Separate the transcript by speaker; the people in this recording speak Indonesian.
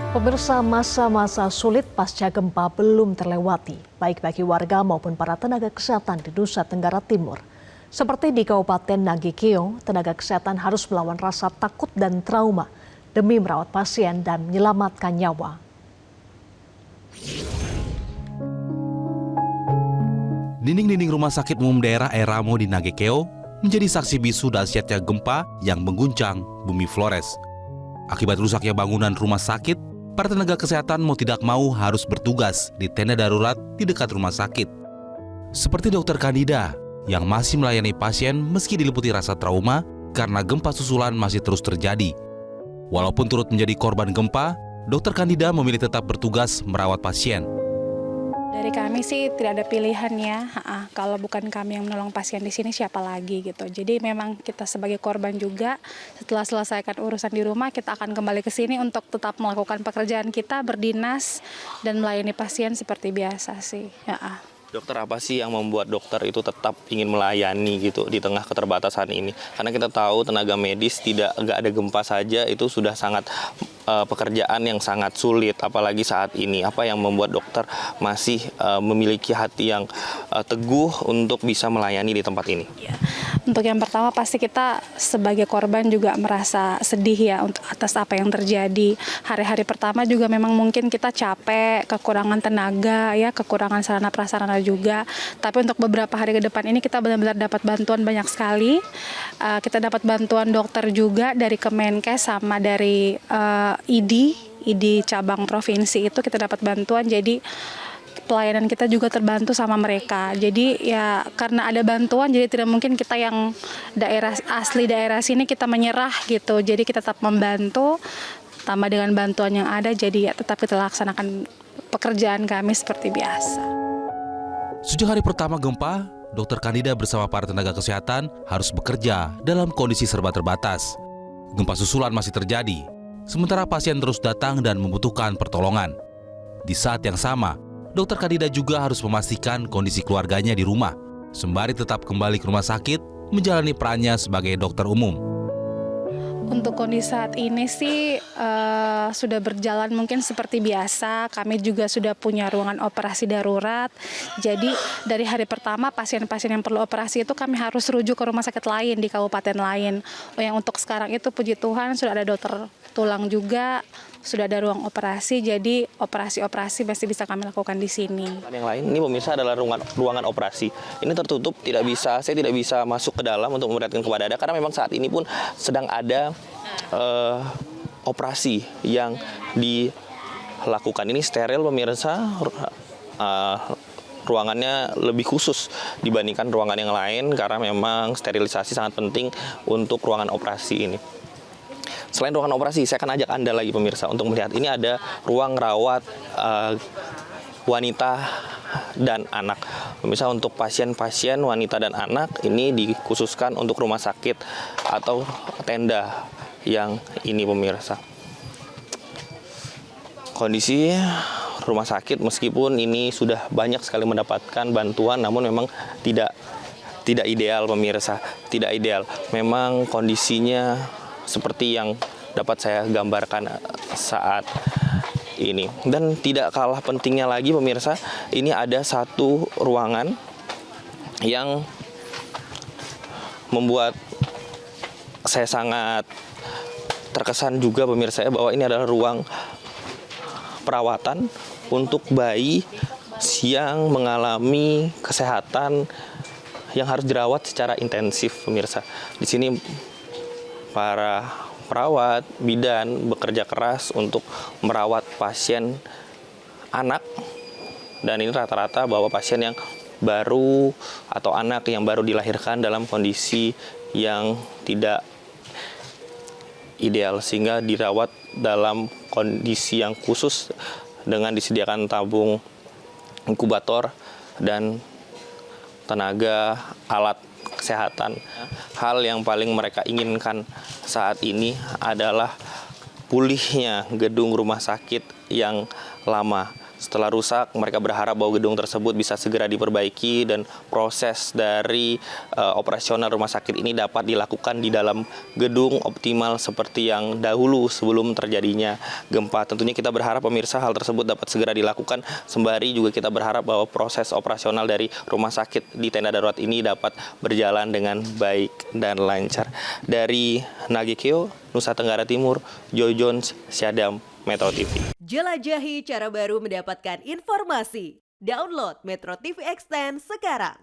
Speaker 1: Pemirsa, masa-masa sulit pasca gempa belum terlewati, baik bagi warga maupun para tenaga kesehatan di Nusa Tenggara Timur. Seperti di Kabupaten Nagekeo, tenaga kesehatan harus melawan rasa takut dan trauma demi merawat pasien dan menyelamatkan nyawa.
Speaker 2: Dinding-dinding rumah sakit umum daerah Air Ramo di Nagekeo menjadi saksi bisu dahsyatnya gempa yang mengguncang bumi Flores. Akibat rusaknya bangunan rumah sakit, para tenaga kesehatan mau tidak mau harus bertugas di tenda darurat di dekat rumah sakit. Seperti Dokter Kandida yang masih melayani pasien meski diliputi rasa trauma karena gempa susulan masih terus terjadi. Walaupun turut menjadi korban gempa, Dokter Kandida memilih tetap bertugas merawat pasien.
Speaker 3: Dari kami sih tidak ada pilihan ya, kalau bukan kami yang menolong pasien di sini siapa lagi gitu. Jadi memang kita sebagai korban juga setelah selesaikan urusan di rumah kita akan kembali ke sini untuk tetap melakukan pekerjaan kita, berdinas dan melayani pasien seperti biasa sih.
Speaker 4: Dokter, apa sih yang membuat dokter itu tetap ingin melayani gitu di tengah keterbatasan ini? Karena kita tahu tenaga medis nggak ada gempa saja itu sudah sangat pekerjaan yang sangat sulit, apalagi saat ini. Apa yang membuat dokter masih memiliki hati yang teguh untuk bisa melayani di tempat ini?
Speaker 3: Ya. Untuk yang pertama pasti kita sebagai korban juga merasa sedih ya untuk atas apa yang terjadi. Hari-hari pertama juga memang mungkin kita capek, kekurangan tenaga ya, kekurangan sarana prasarana juga. Tapi untuk beberapa hari ke depan ini kita benar-benar dapat bantuan banyak sekali. Kita dapat bantuan dokter juga dari Kemenkes sama dari ID cabang provinsi itu kita dapat bantuan, jadi pelayanan kita juga terbantu sama mereka. Jadi ya karena ada bantuan jadi tidak mungkin kita yang asli daerah sini kita menyerah gitu. Jadi kita tetap membantu tambah dengan bantuan yang ada, jadi ya tetap kita laksanakan pekerjaan kami seperti biasa.
Speaker 2: Sejak hari pertama gempa, Dokter Kandida bersama para tenaga kesehatan harus bekerja dalam kondisi serba terbatas. Gempa susulan masih terjadi, sementara pasien terus datang dan membutuhkan pertolongan. Di saat yang sama, Dokter Kandida juga harus memastikan kondisi keluarganya di rumah, sembari tetap kembali ke rumah sakit menjalani perannya sebagai dokter umum.
Speaker 3: Untuk kondisi saat ini sih sudah berjalan mungkin seperti biasa. Kami juga sudah punya ruangan operasi darurat. Jadi dari hari pertama pasien-pasien yang perlu operasi itu kami harus rujuk ke rumah sakit lain di kabupaten lain. Yang untuk sekarang itu puji Tuhan sudah ada dokter tulang juga, sudah ada ruang operasi. Jadi operasi-operasi masih bisa kami lakukan di sini.
Speaker 4: Yang lain ini pemirsa adalah ruangan operasi. Ini tertutup, saya tidak bisa masuk ke dalam untuk memperlihatkan kepada Anda karena memang saat ini pun sedang ada operasi yang dilakukan. Ini steril pemirsa, ruangannya lebih khusus dibandingkan ruangan yang lain karena memang sterilisasi sangat penting untuk ruangan operasi ini. Selain ruangan operasi, saya akan ajak Anda lagi pemirsa untuk melihat ini ada ruang rawat wanita dan anak. Pemirsa, untuk pasien-pasien wanita dan anak ini dikhususkan untuk rumah sakit atau tenda yang ini pemirsa. Kondisi rumah sakit meskipun ini sudah banyak sekali mendapatkan bantuan, namun memang tidak ideal pemirsa, tidak ideal. Memang kondisinya seperti yang dapat saya gambarkan saat ini. Dan tidak kalah pentingnya lagi pemirsa, ini ada satu ruangan yang membuat saya sangat terkesan juga pemirsa bahwa ini adalah ruang perawatan untuk bayi yang mengalami kesehatan yang harus dirawat secara intensif pemirsa. Di sini para perawat, bidan bekerja keras untuk merawat pasien anak, dan ini rata-rata bahwa pasien yang baru atau anak yang baru dilahirkan dalam kondisi yang tidak ideal sehingga dirawat dalam kondisi yang khusus dengan disediakan tabung inkubator dan tenaga alat kesehatan. Hal yang paling mereka inginkan saat ini adalah pulihnya gedung rumah sakit yang lama. Setelah rusak, mereka berharap bahwa gedung tersebut bisa segera diperbaiki dan proses dari operasional rumah sakit ini dapat dilakukan di dalam gedung optimal seperti yang dahulu sebelum terjadinya gempa. Tentunya kita berharap pemirsa hal tersebut dapat segera dilakukan, sembari juga kita berharap bahwa proses operasional dari rumah sakit di tenda darurat ini dapat berjalan dengan baik dan lancar. Dari Nagekeo, Nusa Tenggara Timur, Joy Jones, Syadam, Metro TV.
Speaker 5: Jelajahi cara baru mendapatkan informasi. Download Metro TV Extend sekarang.